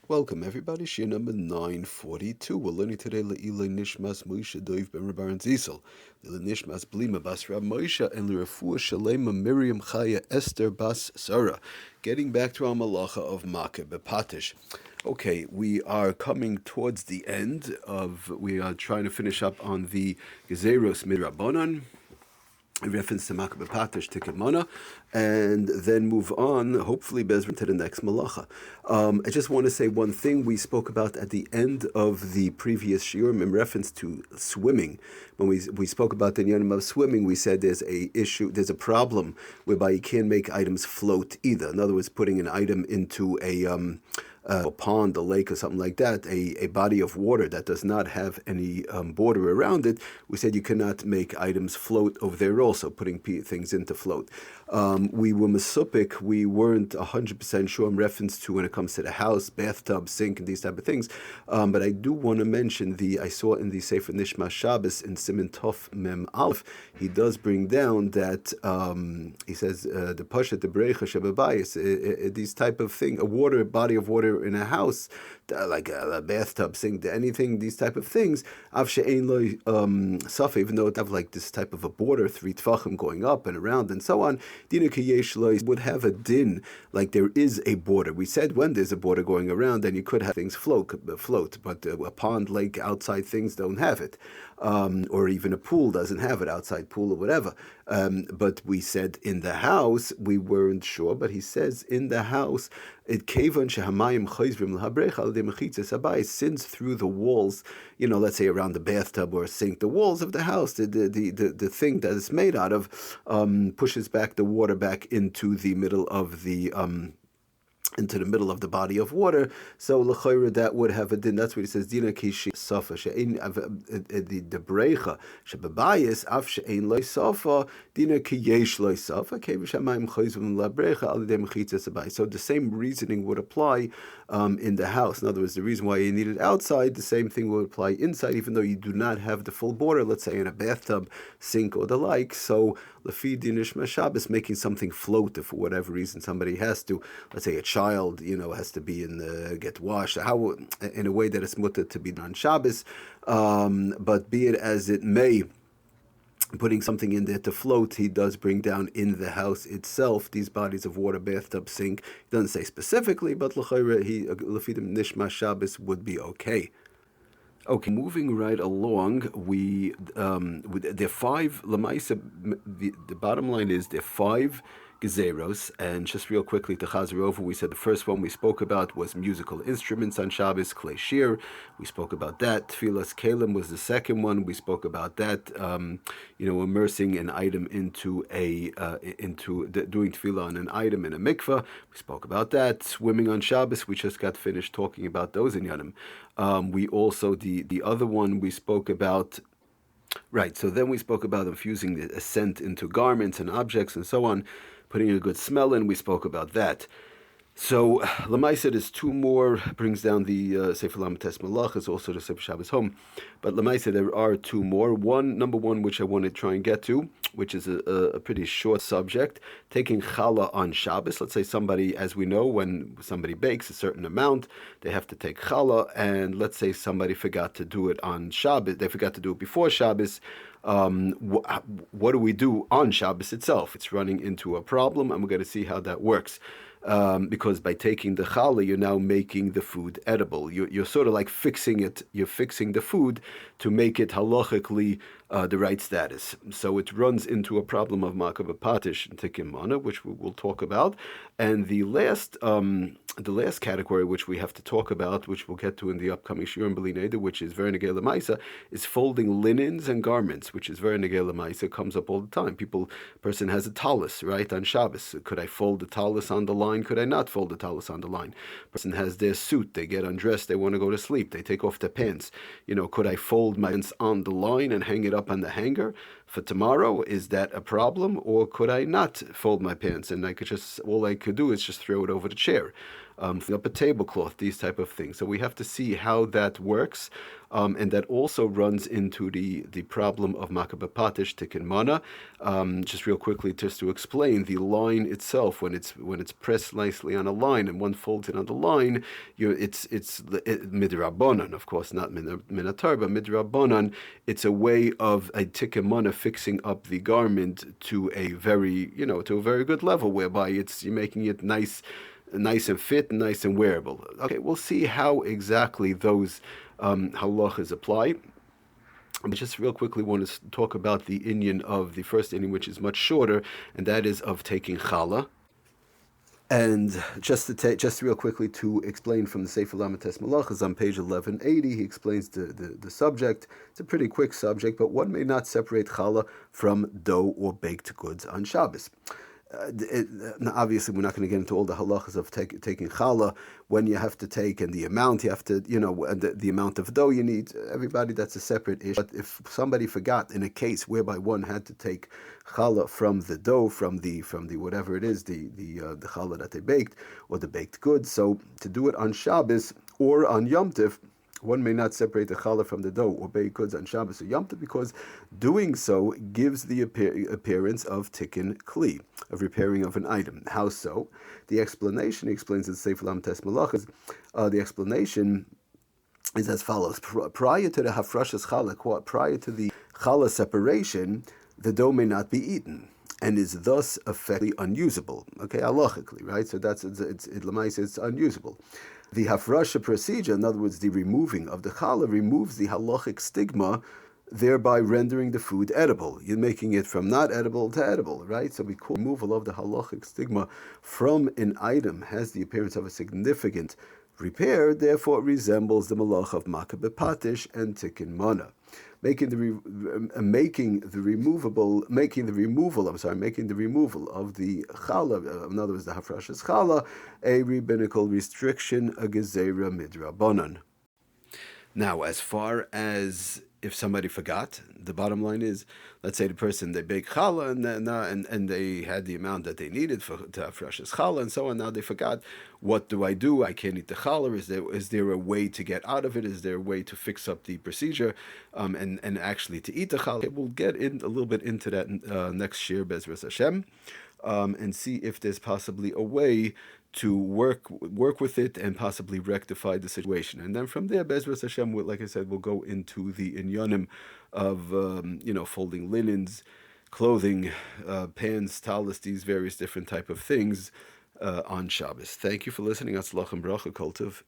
Welcome everybody, Shir number 942. We're learning today Le'ilai Nishmas Moshe Doiv Ben Rabban Ziesel, Le'ilai Nishmas Blima Bas Rab Moshe, and L'Refuah Shalema Miriam Chaya Esther Bas Sarah. Getting back to our malacha of MAKEH B'PATISH. Okay, we are coming towards the end we are trying to finish up on the Gezeros Midrabanan, reference to MAKEH B'PATISH to Kimona, and then move on, hopefully, Bezran, to the next malacha. I just want to say one thing we spoke about at the end of the previous shiurim in reference to swimming. When we spoke about the inyanim of swimming, we said there's a problem whereby you can't make items float either. In other words, putting an item into a pond, a lake, or something like that, a body of water that does not have any border around it, we said you cannot make items float over there also, putting things into float. We were mesupik, we weren't 100% sure in reference to when it comes to the house, bathtub, sink, and these type of things. But I do want to mention I saw in the Sefer Nishmas Shabbos in Siman Tov Mem Aleph, he does bring down that, he says, the Pashat, the Brecha, Shababayis, these type of thing, a body of water in a house, like a bathtub, sink, anything, these type of things, even though it have like this type of a border, 3 tfachim going up and around and so on, Dina Kiyesh would have a din, like there is a border. We said when there's a border going around, then you could have things float, but a pond, lake, outside things don't have it. Or even a pool doesn't have it, outside pool or whatever. But we said in the house, we weren't sure, but he says in the house, it since through the walls, let's say around the bathtub or sink, the walls of the house, the thing that it's made out of, pushes back the water back into the middle of the body of water. So l'chayra that would have a din. That's what he says. Dina kishi safa she'ein the brecha shebebayis af she'ein loy safa dina kiyesh loy safa kevish hamayim chayzvim la brecha al yedei mechitzas abayis. So the same reasoning would apply in the house. In other words, the reason why you need it outside, the same thing would apply inside, even though you do not have the full border. Let's say in a bathtub, sink, or the like. So lefi din Nishmas Shabbos, making something float if for whatever reason somebody has to, let's say a child, has to be get washed, in a way that it's mutter to be on Shabbos, but be it as it may, putting something in there to float, he does bring down in the house itself these bodies of water, bathtub, sink. He doesn't say specifically, but l'chayra, lefidim Nishmas Shabbos would be okay. Okay, moving right along, there are 5 lemaisa. The bottom line is there are 5 gezeros, and just real quickly to chazer over, we said the first one we spoke about was musical instruments on Shabbos, klei shir. We spoke about that. Tfilas kelim was the second one. We spoke about that. Immersing an item into doing tefillah on an item in a mikveh. We spoke about that. Swimming on Shabbos. We just got finished talking about those inyanim. We also the other one we spoke about. Right, so then we spoke about infusing the scent into garments and objects and so on, putting a good smell in. We spoke about that. So Lamaisa, there's 2 more, brings down the Sefer Lamites Malachas, also the Sefer Shabbos Home. But Lamaisa, there are 2 more. Number one, which I want to try and get to, which is a pretty short subject, taking challah on Shabbos. Let's say somebody, as we know, when somebody bakes a certain amount, they have to take challah, and let's say somebody forgot to do it on Shabbos, they forgot to do it before Shabbos. What do we do on Shabbos itself? It's running into a problem, and we're going to see how that works. Because by taking the challah, you're now making the food edible. You're sort of like fixing it. You're fixing the food to make it halachically the right status. So it runs into a problem of MAKEH B'PATISH and Tikimana, which we will talk about. And the last category which we have to talk about, which we'll get to in the upcoming Shiurim B'li Neder, which is very negei l'maisa, is folding linens and garments, which is very negei l'maisa, comes up all the time. Person has a tallis, right, on Shabbos. Could I fold the tallis on the line? Could I not fold the tallis on the line? Person has their suit, they get undressed, they want to go to sleep, they take off their pants. Could I fold my pants on the line and hang it up on the hanger for tomorrow? Is that a problem? Or could I not fold my pants and all I could do is just throw it over the chair? up a tablecloth, these type of things. So we have to see how that works, and that also runs into the problem of MAKEH B'PATISH tikkun mana. Just real quickly, just to explain, the line itself, when it's pressed nicely on a line and one folds it on the line, it's midrabanan, of course, not minatar, but midrabanan. It's a way of a tikkun mana fixing up the garment to a very good level, whereby you're making it nice and fit, and nice and wearable. Okay, we'll see how exactly those halachas apply. I just real quickly want to talk about the inyan of the first inyan, which is much shorter, and that is of taking challah. And just real quickly to explain from the Sefer Lamates Malachas on page 1180, he explains the subject. It's a pretty quick subject, but one may not separate challah from dough or baked goods on Shabbos. Obviously, we're not going to get into all the halachas of taking challah, when you have to take, and the amount you have to, the amount of dough you need. Everybody, that's a separate issue. But if somebody forgot in a case whereby one had to take challah from the dough, from the whatever it is, the challah that they baked, or the baked goods, so to do it on Shabbos or on Yom Tov, one may not separate the challah from the dough or baked goods on Shabbos or Yom Tov, because doing so gives the appearance of tikkun kli, of repairing of an item. How so? The explanation, he explains in Sefer Lamates Malachas, the explanation is as follows. Prior to the hafrashas challah, prior to the challah separation, the dough may not be eaten, and is thus effectively unusable. Okay, halachically, right? So it's unusable. The hafrasha procedure, in other words, the removing of the challah, removes the halachic stigma, thereby rendering the food edible. You're making it from not edible to edible, right? So we call removal of the halachic stigma from an item has the appearance of a significant repair, therefore it resembles the malach of MAKEH B'PATISH and tikkun mana. Making the removal of the challah, in other words, the hafrashas challah, a rabbinical restriction, a gezerah midrabanan. Now, as far as if somebody forgot, the bottom line is, let's say the person, they bake challah and they had the amount that they needed to hafrashas challah and so on. Now they forgot. What do? I can't eat the challah. Is there a way to get out of it? Is there a way to fix up the procedure and actually to eat the challah? Okay, we'll get in a little bit into that next year, Bezras Hashem, and see if there's possibly a way to work with it and possibly rectify the situation. And then from there, Bezras Hashem, like I said, we'll go into the inyanim of folding linens, clothing, pans, talis, these various different type of things on Shabbos. Thank you for listening. Atzlach and bracha, kol tov.